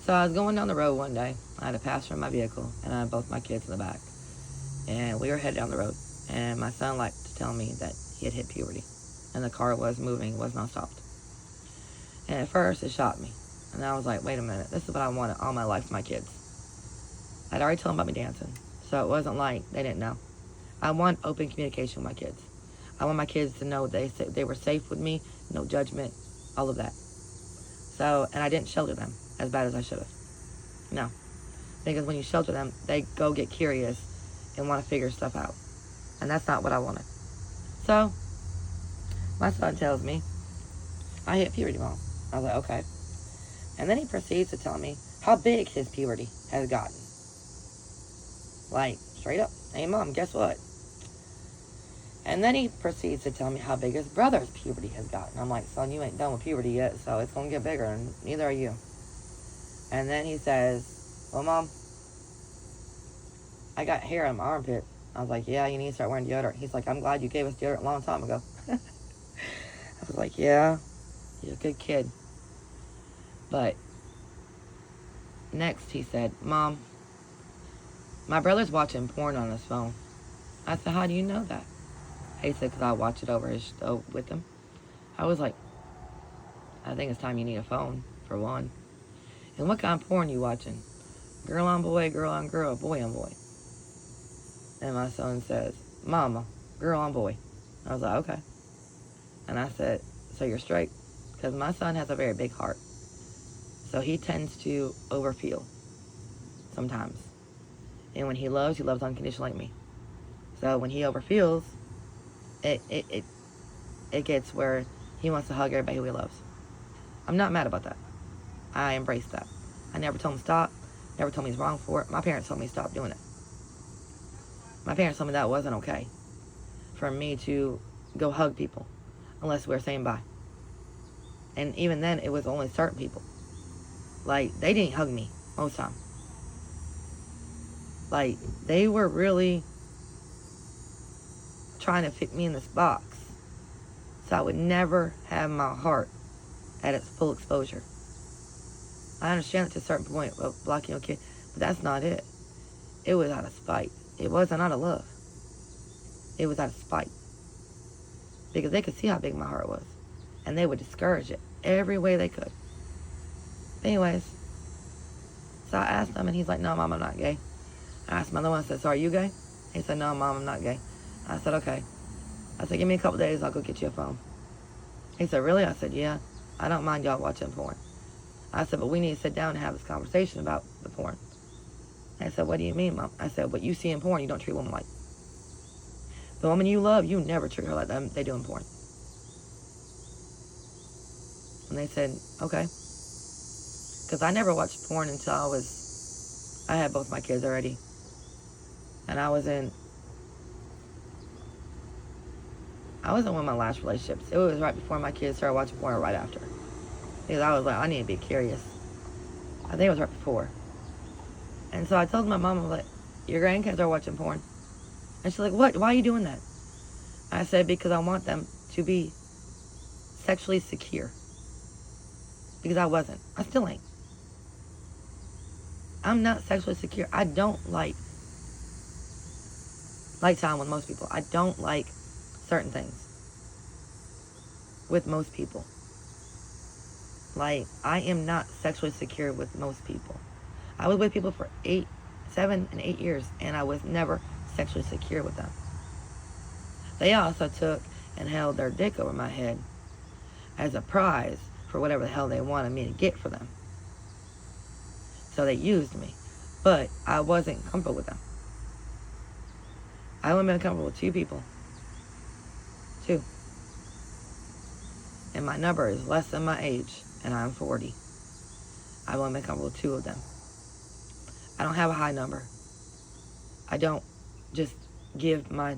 So I was going down the road one day. I had a passenger in my vehicle, and I had both my kids in the back. And we were headed down the road, and my son liked to tell me that he had hit puberty, and the car was moving, was not stopped. And at first, it shocked me. And I was like, wait a minute, this is what I wanted all my life for my kids. I'd already told them about me dancing, so it wasn't like they didn't know. I want open communication with my kids. I want my kids to know they were safe with me, no judgment, all of that. So, and I didn't shelter them as bad as I should have. No. Because when you shelter them, they go get curious and want to figure stuff out. And that's not what I wanted. So, my son tells me, I hit puberty, Mom. I was like, okay. And then he proceeds to tell me how big his puberty has gotten. Like, straight up. Hey, Mom, guess what? And then he proceeds to tell me how big his brother's puberty has gotten. I'm like, son, you ain't done with puberty yet, so it's going to get bigger, and neither are you. And then he says, well, Mom, I got hair on my armpit. I was like, yeah, you need to start wearing deodorant. He's like, I'm glad you gave us deodorant a long time ago. I was like, yeah, you're a good kid. But next he said, Mom, my brother's watching porn on his phone. I said, how do you know that? He said, because I watch it with him. I was like, I think it's time you need a phone, for one. And what kind of porn you watching? Girl on boy, girl on girl, boy on boy. And my son says, Mama, girl on boy. I was like, okay. And I said, so you're straight? Because my son has a very big heart. So he tends to overfeel sometimes. And when he loves unconditionally like me. So when he overfeels, it gets where he wants to hug everybody who he loves. I'm not mad about that. I embrace that. I never told him stop. Never told me he's wrong for it. My parents told me stop doing it. My parents told me that wasn't okay for me to go hug people unless we were saying bye. And even then, it was only certain people. Like, they didn't hug me most of the time. Like, they were really trying to fit me in this box so I would never have my heart at its full exposure. I understand it to a certain point of blocking your kid, but that's not it. It was out of spite. It wasn't out of love. It was out of spite. Because they could see how big my heart was. And they would discourage it every way they could. Anyways, so I asked him, and he's like, no, Mom, I'm not gay. I asked my other one, I said, so are you gay? He said, no, Mom, I'm not gay. I said, okay. I said, give me a couple days, I'll go get you a phone. He said, really? I said, yeah, I don't mind y'all watching porn. I said, but we need to sit down and have this conversation about the porn. I said, what do you mean, Mom? I said, what you see in porn, you don't treat women like. The woman you love, you never treat her like them. They do in porn. And they said, okay. Because I never watched porn until I had both my kids already. And I was in one of my last relationships. It was right before my kids started watching porn or right after. Because I was like, I need to be curious. I think it was right before. And so I told my mom, I was like, your grandkids are watching porn. And she's like, what? Why are you doing that? I said, because I want them to be sexually secure. Because I wasn't. I still ain't. I'm not sexually secure. I don't like time with most people. I don't like certain things with most people. Like, I am not sexually secure with most people. I was with people for 7 and 8 years, and I was never sexually secure with them. They also took and held their dick over my head as a prize for whatever the hell they wanted me to get for them. So they used me. But I wasn't comfortable with them. I only been comfortable with 2 people. 2. And my number is less than my age, and I'm 40. I've only been comfortable with 2 of them. I don't have a high number. I don't just give my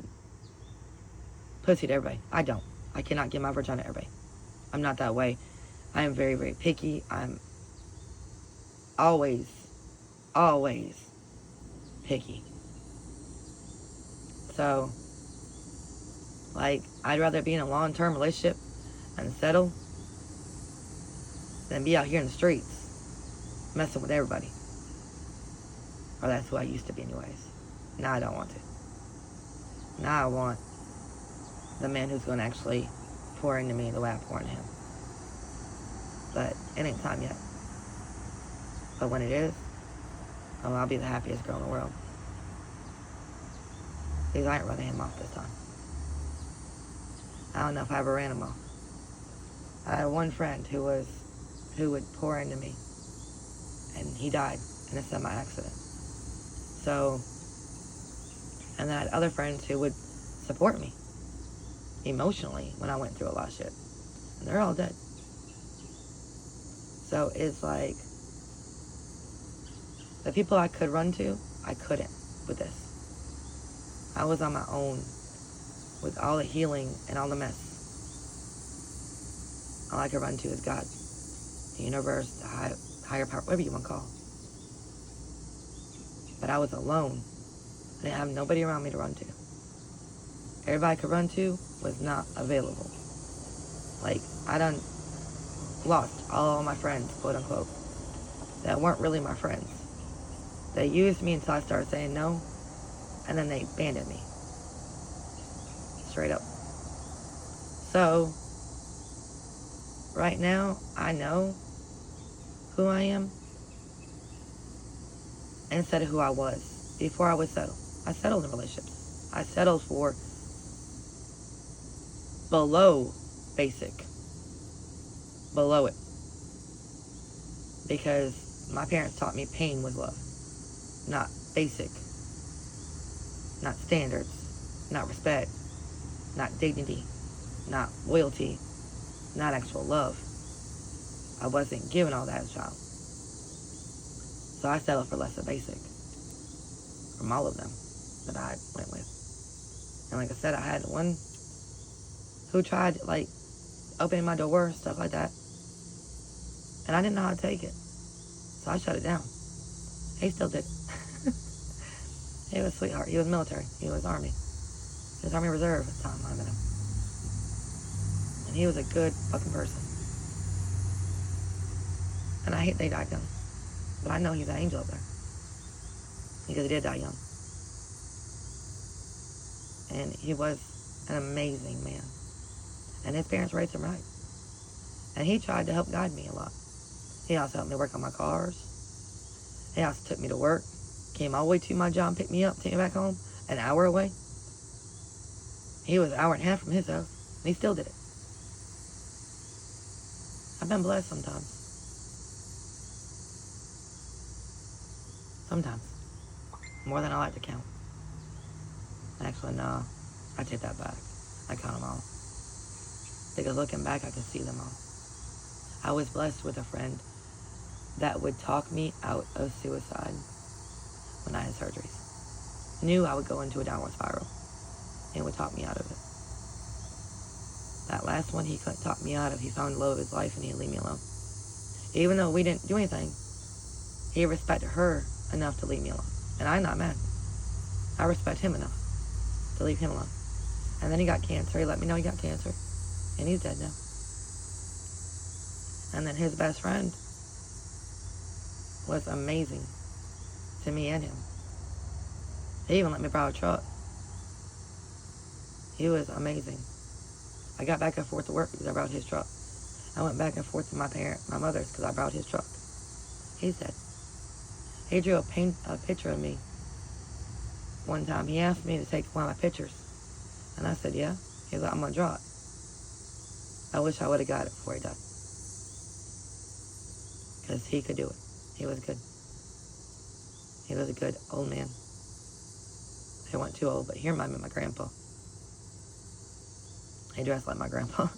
pussy to everybody. I don't. I cannot give my vagina to everybody. I'm not that way. I am very, very picky. I'm always picky. So, like, I'd rather be in a long-term relationship and settle than be out here in the streets. messing with everybody. Or that's who I used to be anyways. Now I don't want to. Now I want the man who's going to actually pour into me the way I pour into him. But it ain't time yet. But when it is, oh, I'll be the happiest girl in the world. Because I ain't running him off this time. I don't know if I ever ran him off. I had one friend who would pour into me, and he died in a semi-accident. So, and I had other friends who would support me emotionally when I went through a lot of shit. And they're all dead. So it's like, the people I could run to, I couldn't with this. I was on my own with all the healing and all the mess. All I could run to is God, the universe, the higher power, whatever you want to call it. But I was alone. I didn't have nobody around me to run to. Everybody I could run to was not available. Like, I done lost all my friends, quote unquote, that weren't really my friends. They used me until I started saying no, and then they abandoned me. Straight up. So, right now, I know who I am instead of who I was before I would settle. I settled in relationships. I settled for below basic. Below it. Because my parents taught me pain was love. Not basic. Not standards. Not respect. Not dignity. Not loyalty. Not actual love. I wasn't given all that as a child. So I settled for less of basic. From all of them that I went with. And like I said, I had one who tried, like, opening my door, stuff like that. And I didn't know how to take it. So I shut it down. He still did. He was a sweetheart. He was military. He was Army. He was Army Reserve at the time I met him. And he was a good fucking person. And I hate they died young. But I know he's an angel up there. Because he did die young. And he was an amazing man. And his parents raised him right. And he tried to help guide me a lot. He also helped me work on my cars. He also took me to work. Came all the way to my job, picked me up, take me back home. An hour away. He was an hour and a half from his house. And he still did it. I've been blessed sometimes. Sometimes. More than I like to count. Actually, no. I take that back. I count them all. Because looking back, I can see them all. I was blessed with a friend that would talk me out of suicide when I had surgeries. Knew I would go into a downward spiral. And would talk me out of it. That last one he couldn't talk me out of. He found the love of his life and he'd leave me alone. Even though we didn't do anything, he respected her enough to leave me alone. And I'm not mad. I respect him enough to leave him alone. And then he got cancer. He let me know he got cancer. And he's dead now. And then his best friend was amazing to me and him. He even let me borrow a truck. He was amazing. I got back and forth to work because I borrowed his truck. I went back and forth to my mother's because I borrowed his truck. He's dead. He drew a picture of me one time. He asked me to take one of my pictures. And I said, yeah. He was like, I'm going to draw it. I wish I would have got it before he died. Because he could do it. He was good. He was a good old man. He wasn't too old, but he reminded me of my grandpa. He dressed like my grandpa.